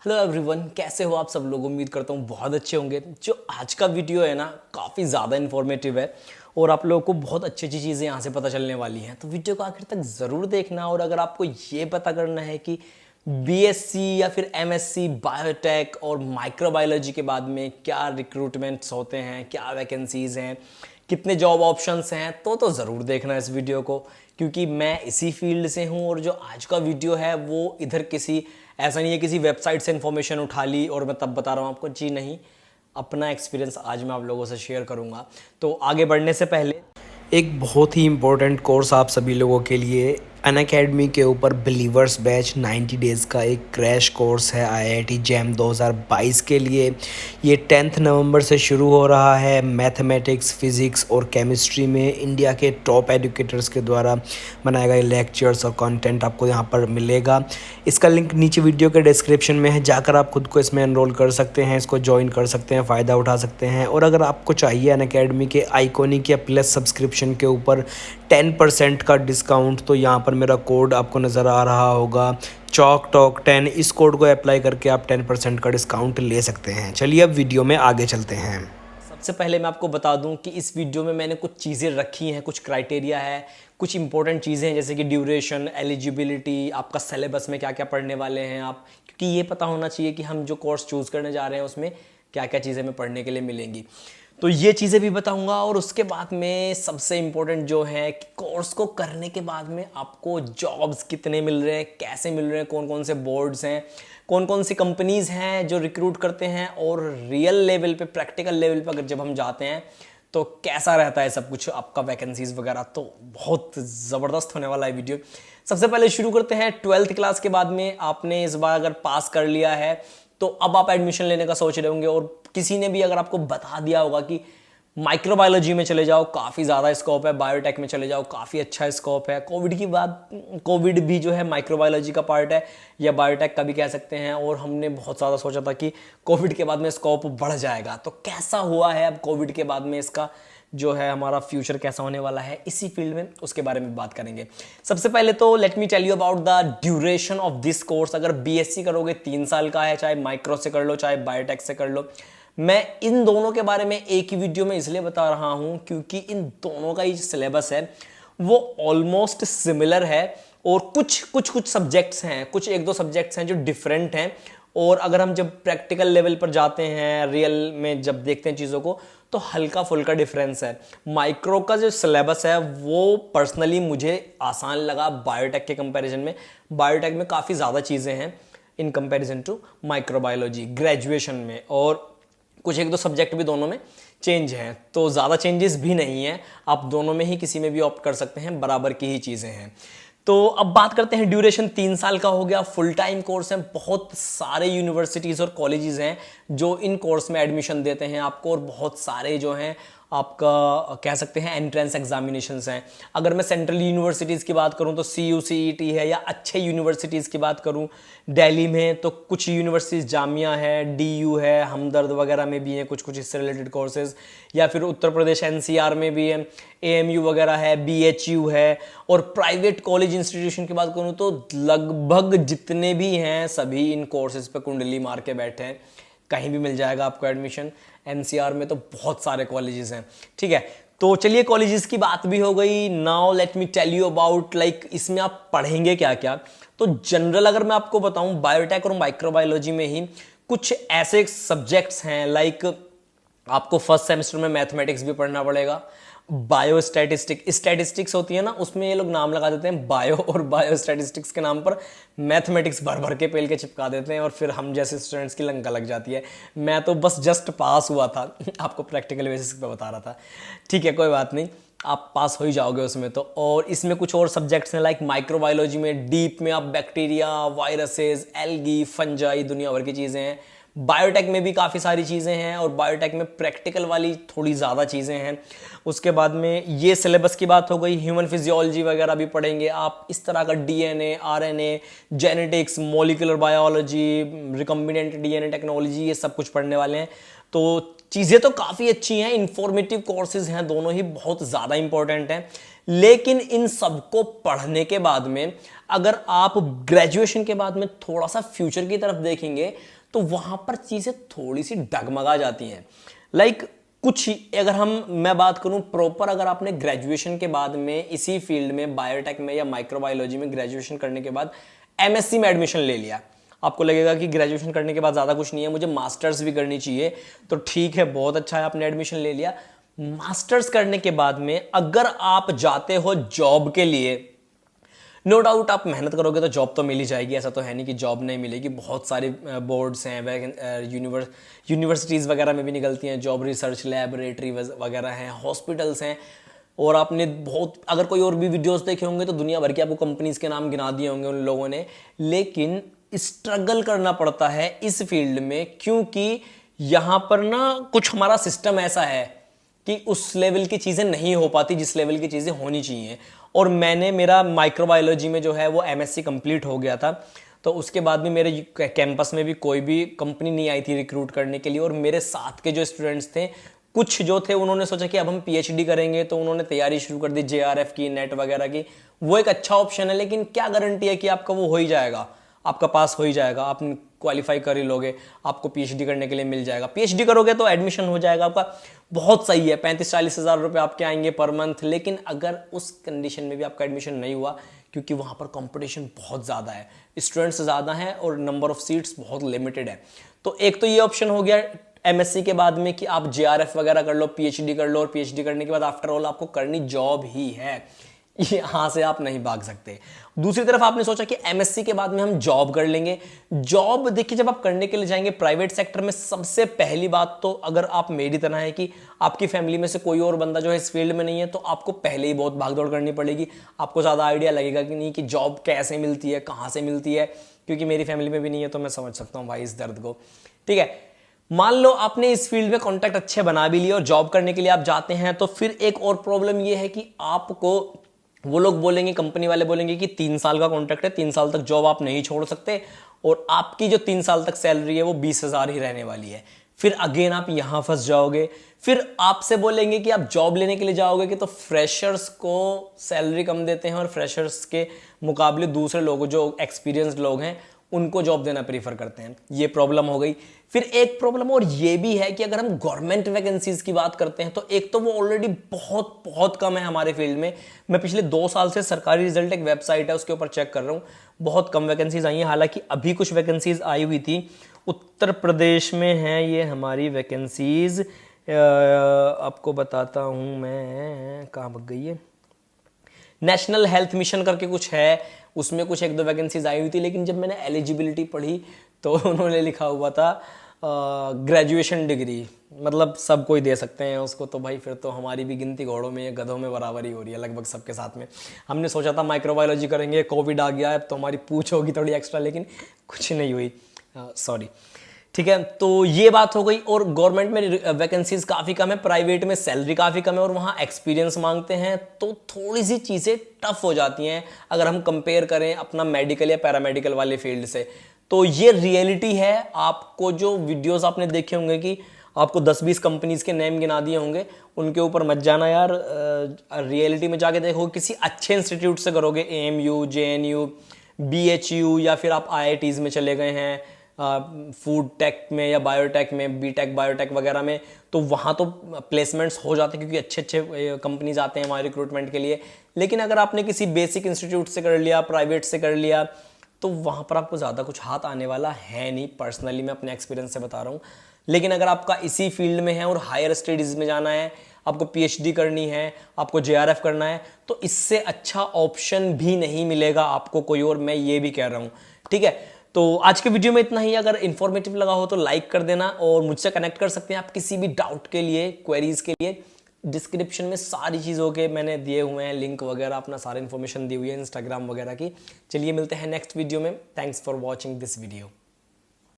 Hello everyone, कैसे हो आप सब लोग। उम्मीद करता हूँ बहुत अच्छे होंगे। जो आज का वीडियो है ना, काफ़ी ज़्यादा इन्फॉर्मेटिव है और आप लोगों को बहुत अच्छी अच्छी चीज़ें यहाँ से पता चलने वाली हैं। तो वीडियो को आखिर तक ज़रूर देखना। और अगर आपको ये पता करना है कि बीएससी या फिर एमएससी बायोटेक और माइक्रोबायोलॉजी के बाद में क्या रिक्रूटमेंट्स होते हैं, क्या वैकेंसीज़ हैं, कितने जॉब ऑप्शंस हैं, तो ज़रूर देखना इस वीडियो को, क्योंकि मैं इसी फील्ड से हूँ। और जो आज का वीडियो है वो इधर किसी ऐसा नहीं है किसी वेबसाइट से इन्फॉर्मेशन उठा ली और मैं तब बता रहा हूँ आपको, जी नहीं, अपना एक्सपीरियंस आज मैं आप लोगों से शेयर करूँगा। तो आगे बढ़ने से पहले एक बहुत ही इम्पोर्टेंट कोर्स आप सभी लोगों के लिए अनअकैडमी के ऊपर बिलीवर्स बैच 90 डेज़ का एक क्रैश कोर्स है आईआईटी जैम 2022 के लिए। ये 10 नवंबर से शुरू हो रहा है। मैथमेटिक्स, फिज़िक्स और केमिस्ट्री में इंडिया के टॉप एजुकेटर्स के द्वारा बनाए गए लेक्चर्स और कंटेंट आपको यहाँ पर मिलेगा। इसका लिंक नीचे वीडियो के डिस्क्रिप्शन में है, जाकर आप खुद को इसमें एनरोल कर सकते हैं, इसको ज्वाइन कर सकते हैं, फ़ायदा उठा सकते हैं। और अगर आपको चाहिए अनअकैडमी के आइकॉनिक या प्लस सब्सक्रिप्शन के ऊपर 10% का डिस्काउंट, तो यहाँ पर मेरा कोड आपको नज़र आ रहा होगा, चॉक टॉक 10। इस कोड को अप्लाई करके आप 10% का डिस्काउंट ले सकते हैं। चलिए अब वीडियो में आगे चलते हैं। सबसे पहले मैं आपको बता दूं कि इस वीडियो में मैंने कुछ चीज़ें रखी हैं, कुछ क्राइटेरिया है, कुछ इंपॉर्टेंट चीज़ें हैं, जैसे कि ड्यूरेशन, एलिजिबिलिटी, आपका सिलेबस में क्या क्या पढ़ने वाले हैं आप, क्योंकि ये पता होना चाहिए कि हम जो कोर्स चूज़ करने जा रहे हैं उसमें क्या क्या चीज़ें हमें पढ़ने के लिए मिलेंगी। तो ये चीज़ें भी बताऊंगा। और उसके बाद में सबसे इम्पोर्टेंट जो है कि कोर्स को करने के बाद में आपको जॉब्स कितने मिल रहे हैं, कैसे मिल रहे हैं, कौन कौन से बोर्ड्स हैं, कौन कौन सी कंपनीज़ हैं जो रिक्रूट करते हैं, और रियल लेवल पे, प्रैक्टिकल लेवल पे अगर जब हम जाते हैं तो कैसा रहता है सब कुछ आपका, वैकेंसीज वगैरह। तो बहुत ज़बरदस्त होने वाला है वीडियो। सबसे पहले शुरू करते हैं 12th क्लास के बाद में। आपने इस बार अगर पास कर लिया है तो अब आप एडमिशन लेने का सोच रहे होंगे, और किसी ने भी अगर आपको बता दिया होगा कि माइक्रोबायोलॉजी में चले जाओ, काफ़ी ज़्यादा स्कोप है, बायोटेक में चले जाओ, काफ़ी अच्छा स्कोप है। कोविड की बात, कोविड भी जो है माइक्रोबायोलॉजी का पार्ट है या बायोटेक का भी कह सकते हैं। और हमने बहुत ज़्यादा सोचा था कि कोविड के बाद में स्कोप बढ़ जाएगा, तो कैसा हुआ है अब कोविड के बाद में इसका जो है हमारा फ्यूचर कैसा होने वाला है इसी फील्ड में, उसके बारे में बात करेंगे। सबसे पहले तो let me tell you about the duration of this course. अगर बीएससी करोगे 3 साल का है, चाहे माइक्रो से कर लो चाहे बायोटेक से कर लो। मैं इन दोनों के बारे में एक ही वीडियो में इसलिए बता रहा हूं क्योंकि इन दोनों का ही सिलेबस है वो ऑलमोस्ट सिमिलर है, और कुछ सब्जेक्ट्स हैं, कुछ एक दो सब्जेक्ट्स हैं जो डिफरेंट हैं। और अगर हम जब प्रैक्टिकल लेवल पर जाते हैं, रियल में जब देखते हैं चीज़ों को, तो हल्का फुल्का डिफरेंस है। माइक्रो का जो सिलेबस है वो पर्सनली मुझे आसान लगा बायोटेक के कंपैरिजन में। बायोटेक में काफ़ी ज़्यादा चीज़ें हैं in comparison to microbiology graduation में, और कुछ एक दो सब्जेक्ट भी दोनों में चेंज हैं, तो ज़्यादा चेंजेस भी नहीं है। आप दोनों में ही किसी में भी ऑप्ट कर सकते हैं, बराबर की ही चीज़ें हैं। तो अब बात करते हैं ड्यूरेशन। 3 साल का हो गया, फुल टाइम कोर्स है। बहुत सारे यूनिवर्सिटीज़ और कॉलेजेस हैं जो इन कोर्स में एडमिशन देते हैं आपको, और बहुत सारे जो हैं आपका कह सकते हैं एंट्रेंस एग्जामिनेशंस हैं। अगर मैं सेंट्रल यूनिवर्सिटीज़ की बात करूं तो CUCET है, या अच्छे यूनिवर्सिटीज़ की बात करूं दिल्ली में तो कुछ यूनिवर्सिटीज़, जामिया है, DU है, हमदर्द वगैरह में भी हैं कुछ कुछ इससे रिलेटेड कोर्सेज, या फिर उत्तर प्रदेश NCR में भी है, AMU वगैरह है, BHU है। और प्राइवेट कॉलेज इंस्टीट्यूशन की बात करूं तो लगभग जितने भी हैं सभी इन कोर्सेज पे कुंडली मार के बैठे हैं, कहीं भी मिल जाएगा आपको एडमिशन। NCR में तो बहुत सारे कॉलेजेस हैं, ठीक है। तो चलिए, कॉलेजेस की बात भी हो गई। Now let me tell you about like इसमें आप पढ़ेंगे क्या क्या। तो जनरल अगर मैं आपको बताऊं, बायोटेक और माइक्रोबायोलॉजी में ही कुछ ऐसे सब्जेक्ट्स हैं, लाइक आपको फर्स्ट सेमेस्टर में मैथमेटिक्स भी पढ़ना पड़ेगा। बायो स्टैटिस्टिक्स होती है ना, उसमें ये लोग नाम लगा देते हैं बायो, और बायो स्टैटिस्टिक्स के नाम पर मैथमेटिक्स भर भर के पेल के चिपका देते हैं, और फिर हम जैसे स्टूडेंट्स की लंका लग जाती है। मैं तो बस जस्ट पास हुआ था आपको प्रैक्टिकल बेसिस पे बता रहा था, ठीक है, कोई बात नहीं, आप पास हो ही जाओगे उसमें तो। और इसमें कुछ और सब्जेक्ट्स हैं, लाइक माइक्रोबायोलॉजी में डीप में आप बैक्टीरिया, वायरसेस, एल्गी, फंजाई, दुनिया भर की चीज़ें हैं। बायोटेक में भी काफ़ी सारी चीज़ें हैं, और बायोटेक में प्रैक्टिकल वाली थोड़ी ज़्यादा चीज़ें हैं। उसके बाद में ये सिलेबस की बात हो गई। ह्यूमन फिजियोलॉजी वगैरह भी पढ़ेंगे आप, इस तरह का DNA, RNA, genetics, molecular biology, recombinant DNA technology, ये सब कुछ पढ़ने वाले हैं। तो चीज़ें तो काफ़ी अच्छी हैं, इंफॉर्मेटिव कोर्सेज हैं, दोनों ही बहुत ज़्यादा इंपॉर्टेंट हैं। लेकिन इन सबको पढ़ने के बाद में अगर आप ग्रेजुएशन के बाद में थोड़ा सा फ्यूचर की तरफ देखेंगे तो वहां पर चीज़ें थोड़ी सी डगमगा जाती हैं। लाइक कुछ अगर मैं बात करूं प्रॉपर, अगर आपने ग्रेजुएशन के बाद में इसी फील्ड में बायोटेक में या माइक्रोबायोलॉजी में ग्रेजुएशन करने के बाद एमएससी में एडमिशन ले लिया, आपको लगेगा कि ग्रेजुएशन करने के बाद ज़्यादा कुछ नहीं है, मुझे मास्टर्स भी करनी चाहिए, तो ठीक है, बहुत अच्छा है, आपने एडमिशन ले लिया। मास्टर्स करने के बाद में अगर आप जाते हो जॉब के लिए, नो डाउट आप मेहनत करोगे तो जॉब तो मिल ही जाएगी, ऐसा तो है नहीं कि जॉब नहीं मिलेगी। बहुत सारे बोर्ड्स हैं, यूनिवर्सिटीज़ वगैरह में भी निकलती हैं जॉब, रिसर्च लैबोरेटरी वगैरह हैं, हॉस्पिटल्स हैं, और आपने बहुत अगर कोई और भी वीडियोस देखे होंगे तो दुनिया भर की आपको कंपनीज के नाम गिना दिए होंगे उन लोगों ने। लेकिन स्ट्रगल करना पड़ता है इस फील्ड में, क्योंकि यहाँ पर ना कुछ हमारा सिस्टम ऐसा है कि उस लेवल की चीज़ें नहीं हो पाती जिस लेवल की चीज़ें होनी चाहिए। और मेरा माइक्रोबायोलॉजी में जो है वो एमएससी कंप्लीट हो गया था, तो उसके बाद भी मेरे कैंपस में भी कोई भी कंपनी नहीं आई थी रिक्रूट करने के लिए। और मेरे साथ के जो स्टूडेंट्स थे, कुछ जो थे, उन्होंने सोचा कि अब हम पीएचडी करेंगे, तो उन्होंने तैयारी शुरू कर दी जेआरएफ की, नेट वगैरह की। वो एक अच्छा ऑप्शन है, लेकिन क्या गारंटी है कि आपका वो हो ही जाएगा, आपका पास हो ही जाएगा, आप क्वालिफाई कर ही लोगे, आपको पीएचडी करने के लिए मिल जाएगा। पीएचडी करोगे तो एडमिशन हो जाएगा आपका, बहुत सही है, 35-40 हज़ार रुपये आपके आएंगे पर मंथ। लेकिन अगर उस कंडीशन में भी आपका एडमिशन नहीं हुआ, क्योंकि वहाँ पर कंपटीशन बहुत ज़्यादा है, स्टूडेंट्स ज़्यादा हैं और नंबर ऑफ सीट्स बहुत लिमिटेड है, तो एक तो ये ऑप्शन हो गया एमएससी के बाद में कि आप जेआरएफ वगैरह कर लो, पीएचडी कर लो, और पीएचडी करने के बाद आफ्टर ऑल आपको करनी जॉब ही है, यहां से आप नहीं भाग सकते। दूसरी तरफ आपने सोचा कि एमएससी के बाद में हम जॉब कर लेंगे। जॉब देखिए, जब आप करने के लिए जाएंगे प्राइवेट सेक्टर में, सबसे पहली बात तो अगर आप मेरी तरह है कि आपकी फैमिली में से कोई और बंदा जो है इस फील्ड में नहीं है, तो आपको पहले ही बहुत भागदौड़ करनी पड़ेगी। आपको ज़्यादा आइडिया लगेगा कि नहीं कि जॉब कैसे मिलती है, कहाँ से मिलती है, क्योंकि मेरी फैमिली में भी नहीं है, तो मैं समझ सकता हूँ भाई इस दर्द को। ठीक है, मान लो आपने इस फील्ड में कॉन्टैक्ट अच्छे बना भी लिए और जॉब करने के लिए आप जाते हैं, तो फिर एक और प्रॉब्लम ये है कि आपको वो लोग बोलेंगे, कंपनी वाले बोलेंगे कि 3 साल का कॉन्ट्रैक्ट है, 3 साल तक जॉब आप नहीं छोड़ सकते, और आपकी जो 3 साल तक सैलरी है वो 20,000 ही रहने वाली है। फिर अगेन आप यहां फंस जाओगे। फिर आपसे बोलेंगे कि आप जॉब लेने के लिए जाओगे कि तो फ्रेशर्स को सैलरी कम देते हैं, और फ्रेशर्स के मुकाबले दूसरे लोग जो एक्सपीरियंस्ड लोग हैं उनको जॉब देना प्रीफर करते हैं। ये प्रॉब्लम हो गई। फिर एक प्रॉब्लम और ये भी है कि अगर हम गवर्नमेंट वैकेंसीज की बात करते हैं, तो एक तो वो ऑलरेडी बहुत बहुत कम है हमारे फील्ड में। मैं पिछले 2 साल से सरकारी रिजल्ट एक वेबसाइट है उसके ऊपर चेक कर रहा हूँ, बहुत कम वैकेंसीज आई हैं। हालांकि अभी कुछ वैकेंसीज आई हुई थी, उत्तर प्रदेश में है ये हमारी वैकेंसीज, आपको बताता हूँ मैं, कहाँ भाग गई है, नेशनल हेल्थ मिशन करके कुछ है, उसमें कुछ 1-2 वैकेंसीज आई हुई थी। लेकिन जब मैंने एलिजिबिलिटी पढ़ी तो उन्होंने लिखा हुआ था ग्रेजुएशन डिग्री, मतलब सब कोई दे सकते हैं उसको। तो भाई फिर तो हमारी भी गिनती घोड़ों में या गधों में बराबर ही हो रही है लगभग सबके साथ में। हमने सोचा था माइक्रोबायोलॉजी करेंगे, कोविड आ गया है, तो हमारी पूछ होगी थोड़ी एक्स्ट्रा, लेकिन कुछ नहीं हुई, सॉरी। ठीक है, तो ये बात हो गई। और गवर्नमेंट में वैकेंसीज काफ़ी कम है, प्राइवेट में सैलरी काफ़ी कम है, और वहाँ एक्सपीरियंस मांगते हैं, तो थोड़ी सी चीज़ें टफ हो जाती हैं अगर हम कंपेयर करें अपना मेडिकल या पैरामेडिकल वाले फील्ड से। तो ये रियलिटी है। आपको जो वीडियोस आपने देखे होंगे कि आपको 10-20 कंपनीज के नेम गिना दिए होंगे, उनके ऊपर मत जाना यार। रियलिटी में जाके देखो, किसी अच्छे इंस्टीट्यूट से करोगे, एएमयू, जेएनयू, बीएचयू, या फिर आप आईआईटीज में चले गए हैं फूड टेक में या बायोटेक में, बीटेक बायोटेक वगैरह में, तो वहाँ तो प्लेसमेंट्स हो जाते हैं, क्योंकि अच्छे अच्छे कंपनीज आते हैं हमारे रिक्रूटमेंट के लिए। लेकिन अगर आपने किसी बेसिक इंस्टीट्यूट से कर लिया, प्राइवेट से कर लिया, तो वहाँ पर आपको ज़्यादा कुछ हाथ आने वाला है नहीं। पर्सनली मैं अपने एक्सपीरियंस से बता रहा हूँ। लेकिन अगर आपका इसी फील्ड में है और हायर स्टडीज़ में जाना है, आपको पीएचडी करनी है, आपको जेआरएफ करना है, तो इससे अच्छा ऑप्शन भी नहीं मिलेगा आपको कोई और, मैं ये भी कह रहा हूँ। ठीक है, तो आज के वीडियो में इतना ही। अगर इन्फॉर्मेटिव लगा हो तो लाइक कर देना, और मुझसे कनेक्ट कर सकते हैं आप किसी भी डाउट के लिए, क्वेरीज के लिए। डिस्क्रिप्शन में सारी चीज़ों के मैंने दिए हुए हैं लिंक वगैरह, अपना सारी इन्फॉर्मेशन दी हुई है इंस्टाग्राम वगैरह की। चलिए मिलते हैं नेक्स्ट वीडियो में। Thanks for watching this video.